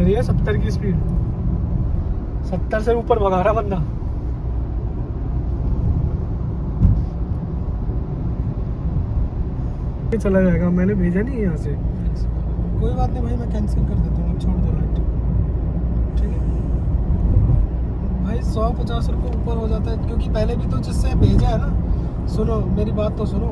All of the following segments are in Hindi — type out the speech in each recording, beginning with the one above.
रही है 70 की स्पीड, 70 से ऊपर भगा रहा बंदा। चला जाएगा, मैंने भेजा नहीं यहाँ से। कोई बात नहीं भाई, मैं कैंसिल कर देता हूँ, छोड़ दो राइट, ठीक है भाई। 150 रुपये ऊपर हो जाता है, क्योंकि पहले भी तो जिससे भेजा है ना, सुनो मेरी बात तो सुनो,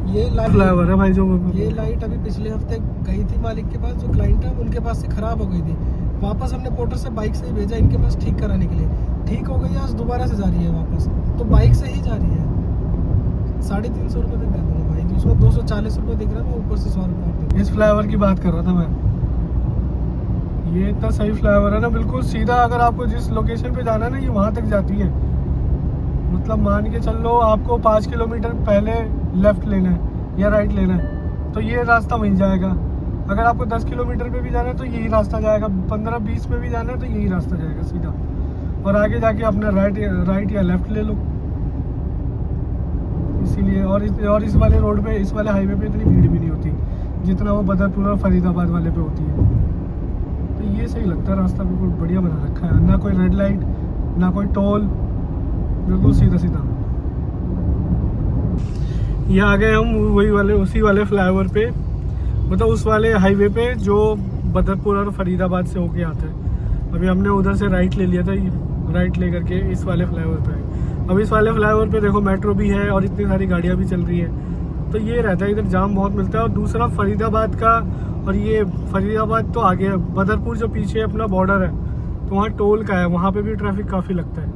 ये लाइट फ्लाईओवर है भाई जो ये लाइट अभी पिछले हफ्ते गई थी मालिक के पास, जो क्लाइंट है उनके पास से ख़राब हो गई थी। वापस हमने पोर्टर से बाइक से ही भेजा इनके पास ठीक कराने के लिए, ठीक हो गई, आज दोबारा से जा रही है वापस, तो बाइक से ही जा रही है। 350 रुपये तक दे दूँगा भाई, तो उसमें 240 रुपये दिख रहा है, मैं ऊपर से 100 रुपये। इस फ्लाईओवर की बात कर रहा था मैं। ये इतना सही फ्लाईओवर है ना, बिल्कुल सीधा। अगर आपको जिस लोकेशन पे जाना है ना, ये वहाँ तक जाती है। मतलब मान के चल लो, आपको 5 किलोमीटर पहले लेफ्ट लेना है या राइट लेना है, तो ये रास्ता वहीं जाएगा। अगर आपको 10 किलोमीटर पे भी जाना है तो यही रास्ता जाएगा, 15-20 पे भी जाना है तो यही रास्ता जाएगा सीधा। और आगे जाके अपना राइट या लेफ्ट ले लो। इसीलिए और इस वाले रोड पे, इस वाले हाईवे पे इतनी भीड़ भी नहीं होती जितना वो बदरपुर और फरीदाबाद वाले पे होती है। तो ये सही लगता है, रास्ता बिल्कुल बढ़िया बना रखा है, ना कोई रेड लाइट ना कोई टोल, बिल्कुल सीधा सीधा। ये आ गए हम उसी वाले फ्लाईओवर पे, मतलब उस वाले हाईवे पे जो बदरपुर और फरीदाबाद से होके आता है। अभी हमने उधर से राइट ले लिया था, राइट ले करके इस वाले फ्लाईओवर पे आए। अब इस वाले फ्लाईओवर पे देखो मेट्रो भी है और इतनी सारी गाड़ियाँ भी चल रही है, तो ये रहता है, इधर जाम बहुत मिलता है। और दूसरा फरीदाबाद का, और ये फरीदाबाद तो आगे है, बदरपुर जो पीछे अपना बॉर्डर है, तो वहाँ टोल का है, वहाँ पे भी ट्रैफिक काफ़ी लगता है।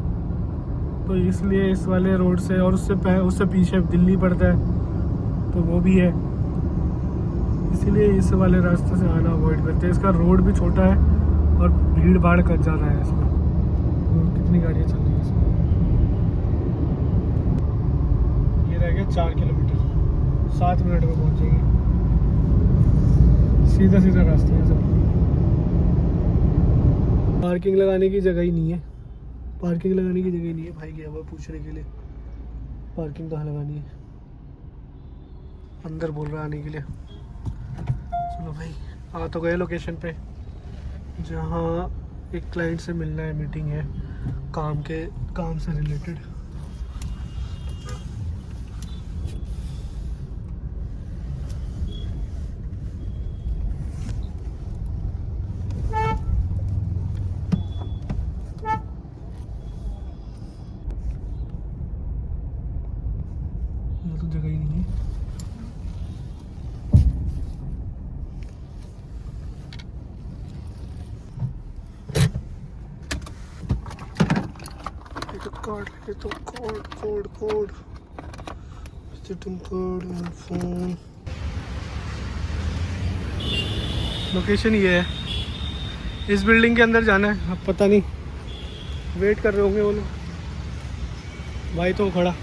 तो इसलिए इस वाले रोड से, और उससे पीछे दिल्ली पड़ता है, तो वो भी है, इसीलिए इस वाले रास्ते से आना अवॉइड करते हैं। इसका रोड भी छोटा है और भीड़ भाड़ कर ज़्यादा है इसमें। और कितनी गाड़ियाँ चल रही है इसमें। ये रह गया 4 किलोमीटर, 7 मिनट में पहुँचेंगे। सीधा सीधा रास्ता है सब। पार्किंग लगाने की जगह ही नहीं है, पार्किंग लगाने की जगह ही नहीं है। भाई गया हुआ पूछने के लिए पार्किंग कहाँ लगानी है, अंदर बोल रहा आने के लिए। चलो भाई, आ तो गए लोकेशन पे, जहाँ एक क्लाइंट से मिलना है, मीटिंग है काम से रिलेटेड। तो जगह ही नहीं है। कार्ड लेके तो code visiting card and phone. Location ये है, इस बिल्डिंग के अंदर जाना है। अब पता नहीं, वेट कर रहे होंगे वो लोग। भाई तो खड़ा,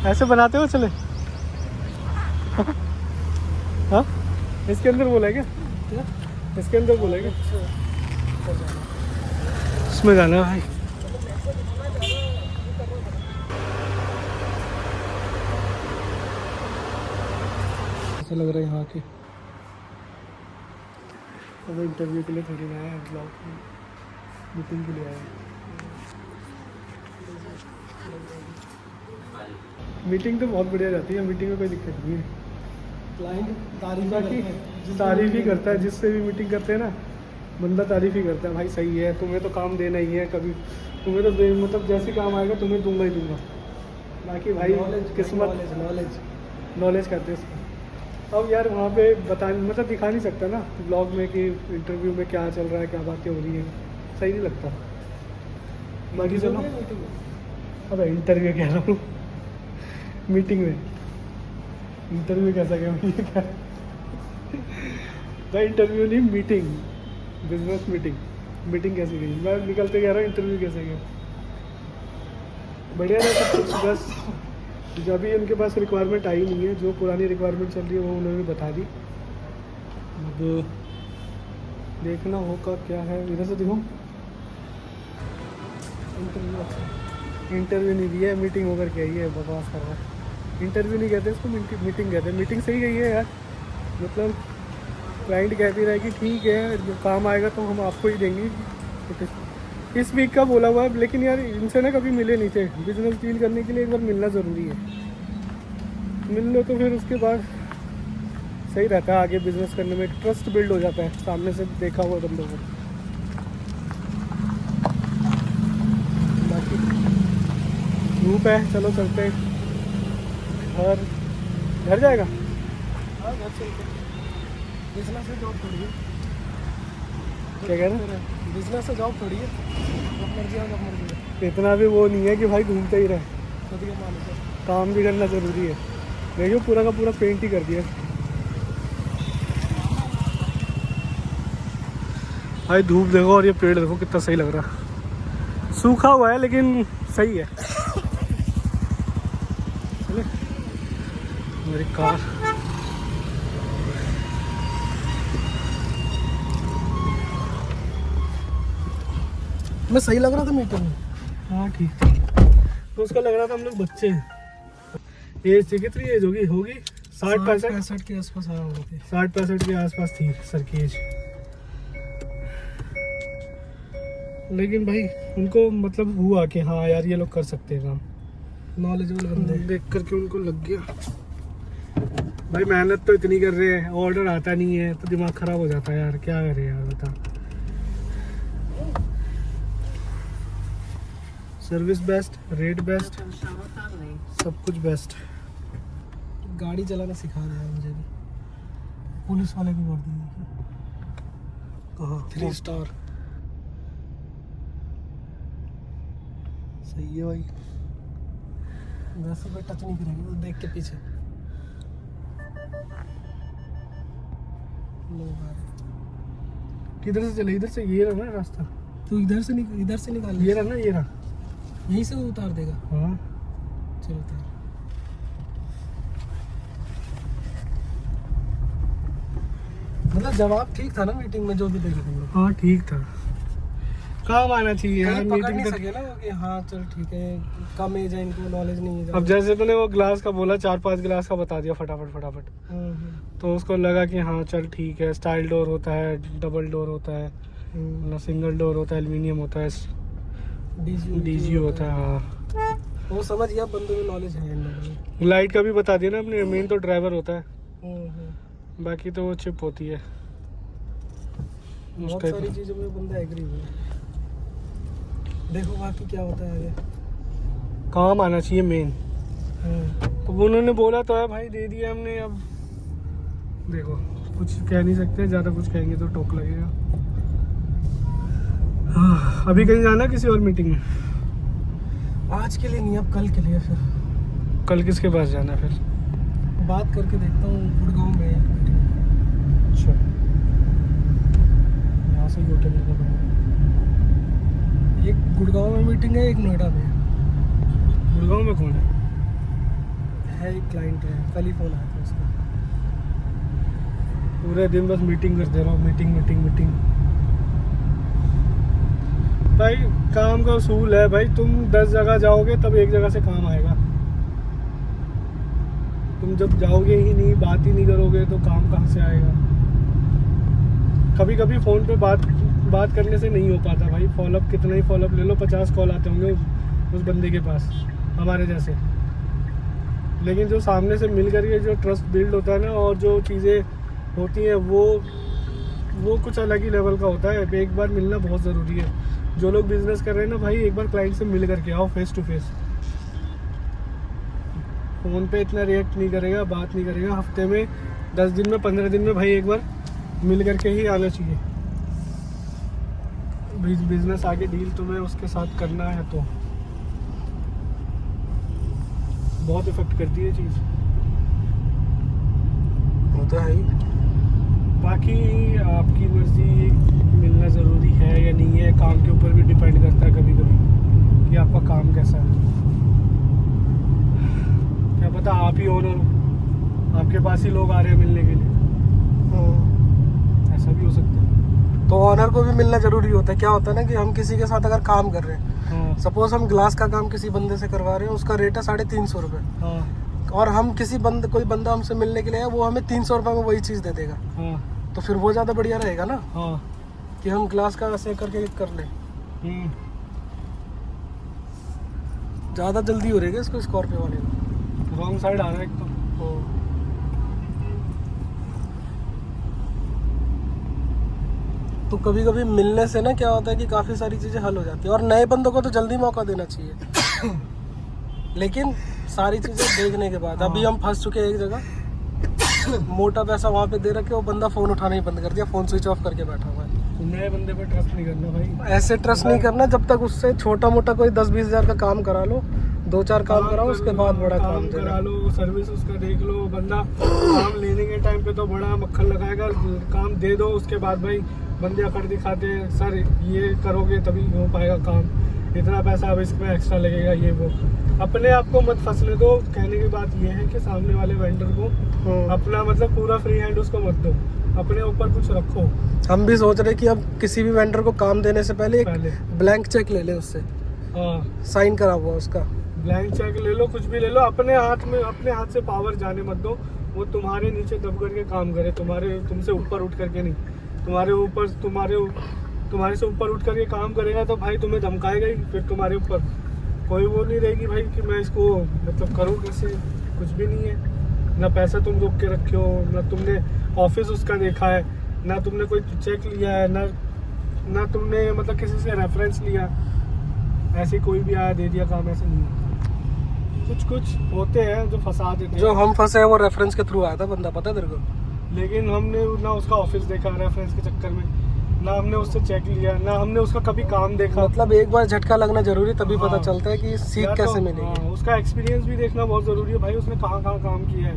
ऐसे बनाते हो चले। हाँ, इसके अंदर बोला है क्या? इसके अंदर बोला है क्या? इसमें जाना है भाई। ऐसा लग रहा है यहाँ के, अब इंटरव्यू के लिए थोड़ी ना आया, ब्लॉग मीटिंग के लिए आया। मीटिंग तो बहुत बढ़िया जाती है, मीटिंग में कोई दिक्कत नहीं है। क्लाइंट तारीफ ही करता है, जिससे भी मीटिंग करते हैं ना, बंदा तारीफ ही करता है, भाई सही है, तुम्हें तो काम देना ही है, कभी तुम्हें तो मतलब जैसे काम आएगा तुम्हें दूंगा ही दूंगा। बाकी भाई किस्मत, नॉलेज कहते हैं उसको। अब यार वहाँ पे मतलब दिखा नहीं सकता ना ब्लॉग में कि इंटरव्यू में क्या चल रहा है, क्या बातें हो रही हैं, सही नहीं लगता। बाकी चलो, अब इंटरव्यू कह रहा हूँ, मीटिंग में इंटरव्यू कैसा गया मुझे क्या, भाई इंटरव्यू नहीं, मीटिंग, बिजनेस मीटिंग कैसी गई, मैं निकलते कह रहा हूँ इंटरव्यू कैसा गया। बढ़िया था सब कुछ, बस जब भी उनके पास रिक्वायरमेंट आई नहीं है, जो पुरानी रिक्वायरमेंट चल रही है वो उन्होंने बता दी। अब देखना होगा क्या है। इधर से देखो, इंटरव्यू अच्छा। इंटरव्यू नहीं दिया है, मीटिंग होकर के आई है, बकवास कर रहा है। इंटरव्यू नहीं कहते इसको, मीटिंग कहते हैं। मीटिंग सही गई है यार, मतलब क्लाइंट कहती रहे कि ठीक है जो काम आएगा तो हम आपको ही देंगे। इस वीक का बोला हुआ है, लेकिन यार इनसे ना कभी मिले नहीं थे। बिजनेस डील करने के लिए एक बार मिलना ज़रूरी है, मिल लो तो फिर उसके बाद सही रहता है। आगे बिजनेस करने में ट्रस्ट बिल्ड हो जाता है सामने से देखा हुआ बंदों को। बाकी धूप है, चलो चलते हैं। और घर जाएगा? हाँ घर चलते। बिजनेस से जॉब थोड़ी है। क्या कह रहे हैं? बिजनेस से जॉब थोड़ी है, जब मर्जी आओ जब मर्जी आओ। इतना भी वो नहीं है कि भाई घूमते ही रहे, खुद के मालिक है। काम भी करना ज़रूरी है। देखो पूरा का पूरा पेंट ही कर दिया भाई। धूप देखो और ये पेड़ देखो कितना सही लग रहा है। सूखा हुआ है लेकिन सही है। चले मेरी कार। मैं सही लग रहा था मीटिंग में। हाँ ठीक था। तो उसका लग रहा था हम लोग बच्चे हैं। एज थी कितनी एज होगी 60-65 के आसपास आया होगा। 60-65 के आसपास थी सर की एज। लेकिन भाई उनको मतलब हुआ कि हाँ यार ये लोग कर सकते हैं काम। नॉलेजेबल बंदे देख करके उनको लग गया भाई मेहनत तो इतनी कर रहे हैं, ऑर्डर आता नहीं है तो दिमाग खराब हो जाता है यार। क्या करे यार बता। सर्विस बेस्ट, रेट बेस्ट, सब कुछ बेस्ट। गाड़ी चलाना सिखा दिया मुझे भी। पुलिस वाले भी कर दिए। कहाँ 3 स्टार। सही है भाई। वैसे कोई टच नहीं करेंगे तो देख के पीछे लोग आ रहे। किधर से चले? इधर से ये रहा ना रास्ता। तू इधर से निकाल। ये रहा ना, ये रहा। यहीं से वो उतार देगा। हाँ चल उतार। मतलब जवाब ठीक था ना मीटिंग में जो भी देखे तुम लोग? हाँ ठीक था। काम आना चाहिए यार कहीं पकड़ नहीं मीटिंग सके ना वो कि हाँ चल ठीक है कम एज है इनको नॉलेज नहीं है। अब जैसे तूने वो ग्लास का बोला 4-5 गिलास का बता दिया फटाफट। तो उसको लगा कि हाँ चल ठीक है। स्टाइल डोर होता है, डबल डोर होता है, ना सिंगल डोर होता है, एल्यूमिनियम होता है, डीजी होता है। हाँ वो समझ गया बंदे में नॉलेज है इन लोगों में। लाइट का भी बता दिया ना अपने। मेन तो ड्राइवर होता है, बाकी तो वो चिप होती है। बहुत सारी चीज़ों में बंदा एग्री हुआ। देखो बाकी क्या होता है आगे। काम आना चाहिए मेन। तो उन्होंने बोला तो है भाई, दे दिया हमने। अब देखो कुछ कह नहीं सकते, ज़्यादा कुछ कहेंगे तो टोक लगेगा। अभी कहीं जाना किसी और मीटिंग में? आज के लिए नहीं, अब कल के लिए। फिर कल किसके पास जाना है फिर? बात करके देखता हूँ। गुड़गांव में अच्छा, यहाँ से यूटर्न लेना पड़ेगा। एक गुड़गांव में मीटिंग है, एक नोएडा में। गुड़गांव में कौन है एक क्लाइंट है, कल ही फोन आया था उसका। पूरे दिन बस मीटिंग करते रहो, मीटिंग। भाई काम का उसूल है भाई, तुम 10 जगह जाओगे तब एक जगह से काम आएगा। तुम जब जाओगे ही नहीं, बात ही नहीं करोगे तो काम कहाँ से आएगा। कभी कभी फ़ोन पे बात करने से नहीं हो पाता भाई। फॉलोअप कितना ही फॉलोअप ले लो, 50 कॉल आते होंगे उस बंदे के पास हमारे जैसे। लेकिन जो सामने से मिल करके जो ट्रस्ट बिल्ड होता है ना, और जो चीज़ें होती हैं वो कुछ अलग ही लेवल का होता है। एक बार मिलना बहुत ज़रूरी है। जो लोग बिजनेस कर रहे हैं ना भाई, एक बार क्लाइंट से मिल करके आओ, फेस टू फेस। फ़ोन पे इतना रिएक्ट नहीं करेगा, बात नहीं करेगा। हफ्ते में 10 दिन में 15 दिन में भाई एक बार मिल करके ही आना चाहिए। बिजनेस आगे डील तुम्हें उसके साथ करना है तो बहुत इफेक्ट करती है चीज़। होता है ही। बाकी आपकी मर्जी, मिलना ज़रूरी है या नहीं है। काम के ऊपर भी डिपेंड करता है कभी कभी कि आपका काम कैसा है। क्या पता आप ही ओनर हो, आपके पास ही लोग आ रहे हैं मिलने के लिए। ऐसा भी हो सकता है। तो ऑनर को भी मिलना जरूरी होता है। क्या होता है ना कि हम किसी के साथ अगर काम कर रहे हैं, हाँ सपोज हम ग्लास का काम किसी बंदे से करवा रहे हैं, उसका रेट है 350 रुपये, हाँ और हम कोई बंदा हमसे मिलने के लिए है, वो हमें 300 रुपये में वही चीज़ दे देगा, हाँ तो फिर वो ज़्यादा बढ़िया रहेगा ना हाँ। कि हम ग्लास का ऐसे करके कर लें। ज़्यादा जल्दी हो रही है इसको स्कॉर्पियो वाले को। रॉन्ग साइड आ रहा है एक तो कभी कभी मिलने से ना क्या होता है कि काफ़ी सारी चीज़ें हल हो जाती है, और नए बंदों को तो जल्दी मौका देना चाहिए लेकिन सारी चीज़ें देखने के बाद। अभी हम फंस चुके हैं एक जगह, मोटा पैसा वहाँ पे दे रखे, वो बंदा फ़ोन उठाना ही बंद कर दिया, फ़ोन स्विच ऑफ करके बैठा हुआ है। नए बंदे पे ट्रस्ट नहीं करना भाई, ऐसे ट्रस्ट नहीं करना। जब तक उससे छोटा मोटा कोई 10-20 हज़ार का काम करा लो, 2-4 काम कराओ, उसके बाद बड़ा काम करा लो, सर्विस उसका देख लो। बंदा काम लेने के टाइम पे तो बड़ा मक्खन लगाएगा, काम दे दो, उसके बाद भाई बंदे अकड़ दिखाते हैं, सर ये करोगे तभी हो पाएगा काम, इतना पैसा अब इसमें एक्स्ट्रा लगेगा, ये वो। अपने आप को मत फंसने दो। कहने की बात ये है कि सामने वाले वेंडर को अपना मतलब पूरा फ्री हैंड उसको मत दो, अपने ऊपर कुछ रखो। हम भी सोच रहे कि अब किसी भी वेंडर को काम देने से पहले एक ब्लैंक चेक ले ले उससे, हाँ साइन करा हुआ उसका, ब्लैंक चेक ले लो, कुछ भी ले लो। अपने हाथ से पावर जाने मत दो, वो तुम्हारे नीचे दब करके काम करे, तुमसे ऊपर उठ करके नहीं। तुम्हारे से ऊपर उठ करके काम करेगा तो भाई तुम्हें धमकाएगा ही, फिर तुम्हारे ऊपर कोई वो नहीं रहेगी भाई कि मैं इसको मतलब करूँ कैसे, कुछ भी नहीं है। ना पैसा तुम रोक के रखे हो, ना तुमने ऑफिस उसका देखा है, ना तुमने कोई चेक लिया है, ना तुमने मतलब किसी से रेफरेंस लिया, ऐसे कोई भी आया दे दिया काम, ऐसे नहीं है। कुछ होते हैं जो फंसा देते हैं। जो हम फंसे हैं वो रेफरेंस के थ्रू आया था बंदा, पता है तेरे को? लेकिन हमने ना उसका ऑफिस देखा रेफरेंस के चक्कर में, ना हमने उससे चेक लिया, ना हमने उसका कभी काम देखा। मतलब एक बार झटका लगना जरूरी, तभी हाँ, पता चलता है कि सीख कैसे मिलेगी। हाँ, उसका एक्सपीरियंस भी देखना बहुत जरूरी है भाई, उसने कहाँ काम किया है,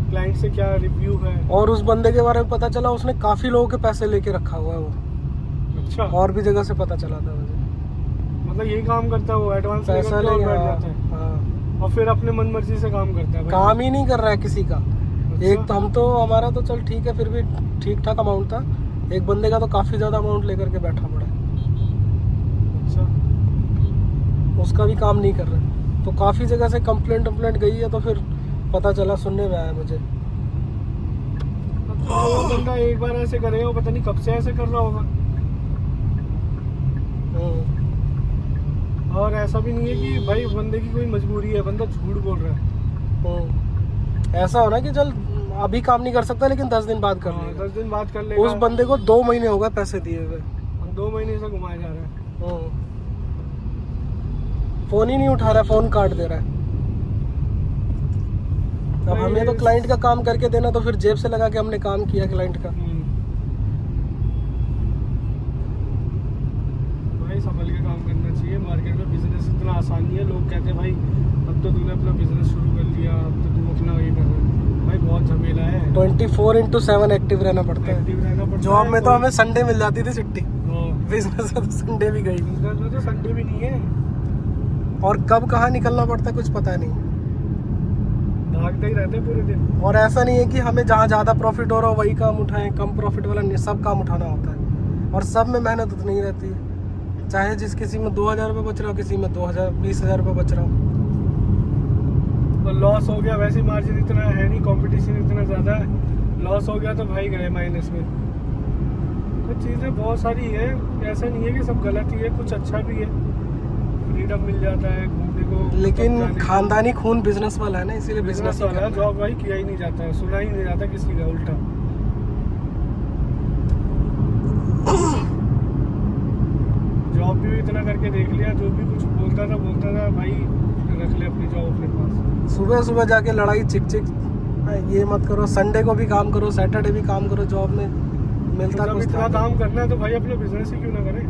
क्लाइंट से क्या रिव्यू है। और उस बंदे के बारे में पता चला उसने काफी लोगों के पैसे लेके रखा हुआ है वो, अच्छा, और भी जगह से पता चला था मुझे। मतलब यही काम करता है वो, एडवांस पैसा ले बैठ जाता है, हाँ, और फिर अपने मन मर्जी से काम करता है भाई। काम ही नहीं कर रहा है किसी का। अच्छा। एक तो हम तो, हमारा तो चल ठीक है, फिर भी ठीक ठाक अमाउंट था, एक बंदे का तो काफी ज्यादा अमाउंट लेकर के बैठा पड़ा है। अच्छा, उसका भी काम नहीं कर रहा, तो काफी जगह से कंप्लेंट गई है, तो फिर पता चला, सुनने में आया मुझे। तो वो बंदा एक बार ऐसे करेगा, वो पता नहीं कब से ऐसे कर रहा होगा। और ऐसा भी नहीं है कि भाई बंदे की कोई मजबूरी है, बंदा झूठ बोल रहा है। ऐसा हो ना कि चल अभी काम नहीं कर सकता, लेकिन 10 दिन बाद कर लेगा। 10 दिन बाद कर लेगा। उस बंदे को 2 महीने हो गए पैसे दिए हुए, 2 महीने से घुमाया जा रहा है। फोन ही नहीं उठा रहा, फोन काट दे रहा है। अब हमें तो क्लाइंट का काम करके देना, तो फिर जेब से लगा के हमने काम किया क्लाइंट का। भाई संभल के काम करना चाहिए। मार्केट में बिजनेस इतना आसान नहीं है। लोग कहते हैं भाई अब तो तूने अपना बिजनेस शुरू कर लिया, अब तो तू अपना वही कर रहा है। भाई बहुत झमेला है। 24/7 एक्टिव रहना पड़ता है। एक्टिव रहना पड़ता है। जॉब में तो हमें संडे मिल जाती थी छुट्टी, हाँ। बिजनेस में तो संडे भी गई। बिजनेस में तो संडे भी नहीं है। और कब कहाँ निकलना पड़ता है कुछ पता नहीं, भागते ही रहते हैं पूरे दिन। और ऐसा नहीं है कि हमें जहाँ ज़्यादा प्रॉफिट हो रहा हो वही काम उठाएं, कम प्रॉफिट वाला नहीं, सब काम उठाना होता है। और सब में मेहनत उतनी ही रहती है, चाहे जिस किसी में 2000 रुपये बच रहा हो, किसी में 20,000 रुपये बच रहा हो। तो लॉस हो गया, वैसे मार्जिन इतना है नहीं, कंपटीशन इतना ज़्यादा है। लॉस हो गया तो भाई गए माइनस में। कुछ चीज़ें बहुत सारी है, ऐसा नहीं है कि सब गलत ही है, कुछ अच्छा भी है। फ्रीडम मिल जाता है घूमने को, लेकिन खानदानी खून बिजनेस वाला है ना, इसीलिए बिजनेस वाला है। जॉब भाई किया ही नहीं जाता है, सुना ही नहीं जाता किसी का उल्टा। जॉब भी इतना करके देख लिया, जो भी कुछ बोलता था भाई रख ले अपनी जॉब अपने पास। सुबह सुबह जाके लड़ाई चिक ये मत करो, संडे को भी काम करो, सैटरडे भी काम करो, जॉब में मिलता तो कुछ इतना काम करना है तो भाई अपना बिजनेस ही क्यों ना करें।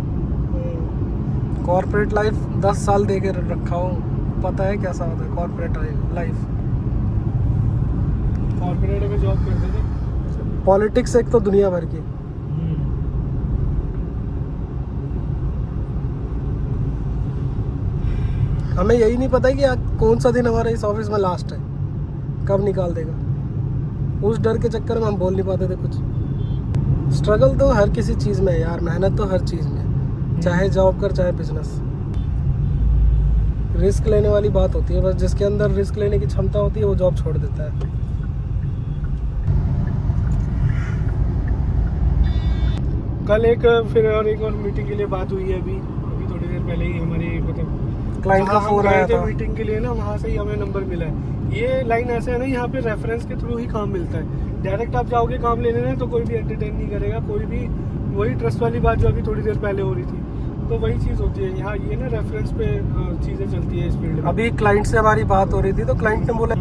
कॉर्पोरेट लाइफ 10 साल दे के रखा हूँ, पता है कैसा होता है कॉर्पोरेट लाइफ। कॉर्पोरेट में जॉब करते थे। पॉलिटिक्स एक तो दुनिया भर की, हमें यही नहीं पता कि कौन सा दिन हमारा इस ऑफिस में लास्ट है, कब निकाल देगा। उस डर के चक्कर में हम बोल नहीं पाते थे कुछ। स्ट्रगल तो हर किसी चीज़ में है यार, मेहनत तो हर चीज़ में, चाहे जॉब कर चाहे बिजनेस। रिस्क लेने वाली बात होती है, बस जिसके अंदर रिस्क लेने की क्षमता होती है वो जॉब छोड़ देता है। कल एक मीटिंग के लिए बात हुई है, अभी थोड़ी देर पहले ही हमारी मतलब क्लाइंट का फोन आया था मीटिंग के लिए ना, वहाँ से ही हमें नंबर मिला है। ये लाइन ऐसा है ना, यहाँ पे रेफरेंस के थ्रू ही काम मिलता है। डायरेक्ट आप जाओगे काम लेने ना तो कोई भी एंटरटेन नहीं करेगा, कोई भी। वही ट्रस्ट वाली बात जो अभी थोड़ी देर पहले हो रही थी, तो वही चीज़ होती है यहाँ। ये ना रेफरेंस पे चीज़ें चलती है इस फील्ड में। अभी क्लाइंट से हमारी बात हो रही थी तो क्लाइंट ने बोला,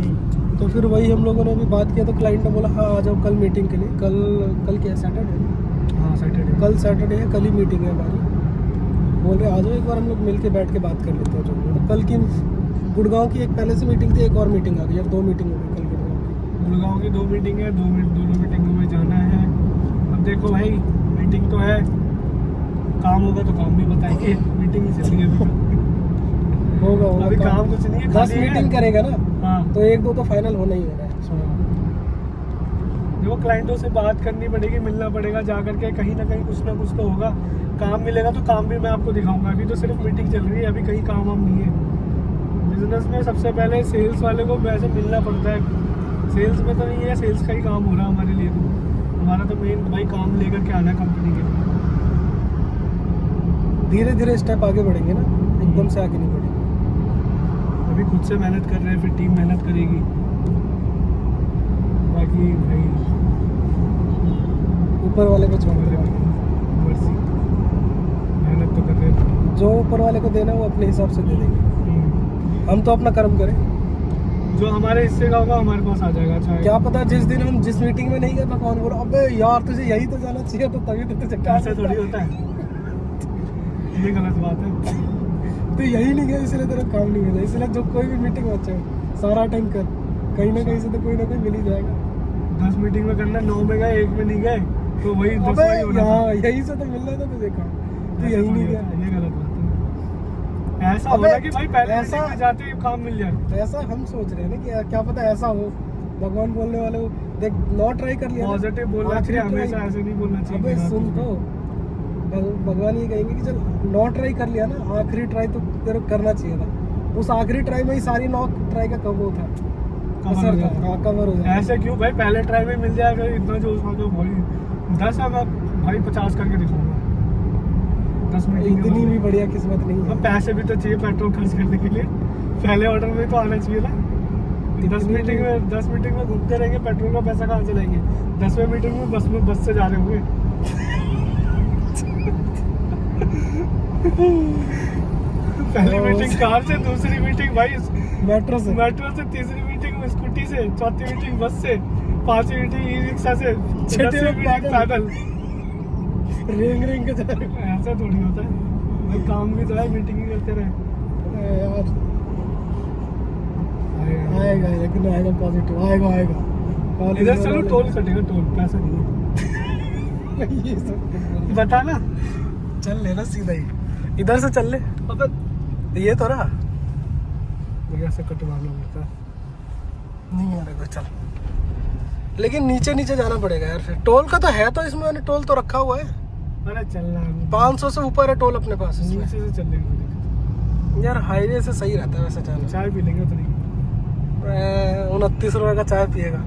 तो फिर वही हम लोगों ने अभी बात किया तो क्लाइंट ने बोला हाँ आ जाओ कल मीटिंग के लिए। कल क्या है, सैटरडे? हाँ सैटरडे, कल सैटरडे है, कल ही मीटिंग है हमारी। बोल रहे आ जाओ एक बार हम लोग मिल के बैठ के बात कर लेते हैं। जो कल की गुड़गांव की एक पहले से मीटिंग थी, एक और मीटिंग आ गई यार, 2 मीटिंग हो गई कल गुड़गांव की 2 मीटिंग है, दोनों मीटिंगों में जाना है। अब देखो भाई, मीटिंग तो है, काम होगा तो काम भी बताएंगे। मीटिंग ही चल रही है अभी। होगा अभी काम कुछ नहीं है, 10 मीटिंग करेगा ना, हाँ तो 1-2 तो फाइनल होना ही होगा। देखो क्लाइंटों से बात करनी पड़ेगी, मिलना पड़ेगा, जा करके कहीं ना कहीं कुछ ना कुछ तो होगा। काम मिलेगा तो काम भी मैं आपको दिखाऊंगा। अभी तो सिर्फ मीटिंग चल रही है, अभी कहीं काम वाम नहीं है। बिजनेस में सबसे पहले सेल्स वाले को वैसे मिलना पड़ता है। सेल्स में तो नहीं है, सेल्स का ही काम हो रहा है हमारे लिए। तो हमारा तो मेन भाई काम लेकर के आना है कंपनी के लिए। धीरे धीरे स्टेप आगे बढ़ेंगे ना, एकदम से आगे नहीं बढ़ेंगे। अभी खुद से मेहनत कर रहे हैं, फिर टीम मेहनत करेगी। बाकी भाई ऊपर वाले को छोड़ दो, मर्जी, मेहनत तो कर रहे हैं। जो ऊपर वाले को देना है वो अपने हिसाब से दे देंगे। हम तो अपना कर्म करें, जो हमारे हिस्से का होगा हमारे पास आ जाएगा। अच्छा क्या पता जिस दिन हम जिस मीटिंग में नहीं गए भगवान बोलो अबे यार तुझे यही तो जाना चाहिए, तो तभी तो तुझे ऐसा थोड़ी होता है, ये गलत बात है। तो यही नहीं गया इसलिए तेरा काम नहीं मिला। इसलिए जो कोई भी मीटिंग बच्चे सारा अटेंड कर, कहीं ना कहीं से तो कोई ना कोई मिल ही जाएगा। 10 मीटिंग में करना, 9 में गए, 1 में नहीं गए, तो वही 10 में ही होना था। हाँ यही से तो मिलना था तुझे काम, तो यही नहीं गया। ये गलत बात है। ऐसा होगा कि भाई पहले ऐसा में जाते ही काम मिल जाए। ऐसा हम सोच रहे हैं ना कि क्या पता ऐसा हो। भगवान बोलने वाले को देख, नौ ट्राई कर लिया, पॉजिटिव बोलना चाहिए हमेशा, ऐसे नहीं बोलना चाहिए। अबे सुन तो, भगवान ये कहेंगे कि चल 9 ट्राई कर लिया ना, आखिरी ट्राई तो तेरे को करना चाहिए था। उस आखिरी ट्राई में ही सारी 9 ट्राई का कवर था, असर था। हाँ कवर हो जाता। ऐसे क्यों भाई, पहले ट्राई में मिल जाएगा इतना जो उसमें तो भाई 10 है, मैं भाई 50 करके दिखाऊंगा। 10 मीटिंग इतनी भी बढ़िया किस्मत नहीं है। अब पैसे भी तो चाहिए पेट्रोल खर्च करने के लिए, पहले ऑर्डर में तो आना चाहिए ना। 10 मीटिंग में घूमते रहेंगे, पेट्रोल का पैसा कहाँ से लाएंगे? 10वें मीटिंग में बस से जा रहे होंगे। पहली मीटिंग कार से, दूसरी मीटिंग भाई मेट्रो से, तीसरी मीटिंग स्कूटी से, चौथी मीटिंग बस से, 5वीं मीटिंग ई रिक्शा से, 6वीं मीटिंग पैदल रेंग के जा रहे हैं। ऐसा थोड़ी होता है भाई, काम भी तो है, मीटिंग ही करते रहे यार। आएगा लेकिन आएगा, पॉजिटिव आएगा। इधर चलो, टोल कटेगा, टोल पैसा नहीं है। ये सब बता ना, चल लेना सीधा ही, इधर से चल ले। अब ये तो रहा, ऐसे कटवाना पड़ता है। नहीं आ रहा चल, लेकिन नीचे जाना पड़ेगा यार। फिर टोल का तो है, तो इसमें मैंने टोल तो रखा हुआ है। अरे चलना 500 से ऊपर है टोल अपने पास इसमें। नीचे से चल लेंगे यार हाईवे से सही रहता है वैसे जाना। चाय पी लेंगे उतनी। 29 रुपए का चाय पिएगा।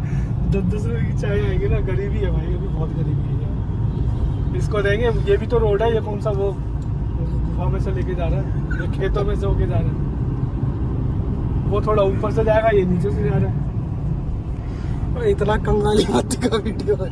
10 रुपए की चाय आएगी ना, गरीबी है भाई, अभी बहुत गरीबी है। इसको देंगे, ये भी तो रोड है, ये कौन सा वो गुफा में से लेके जा रहा है, ये खेतों में से होके जा रहा है। वो थोड़ा ऊपर से जाएगा, ये नीचे से जा रहा है। इतना कंगाली बात का वीडियो है।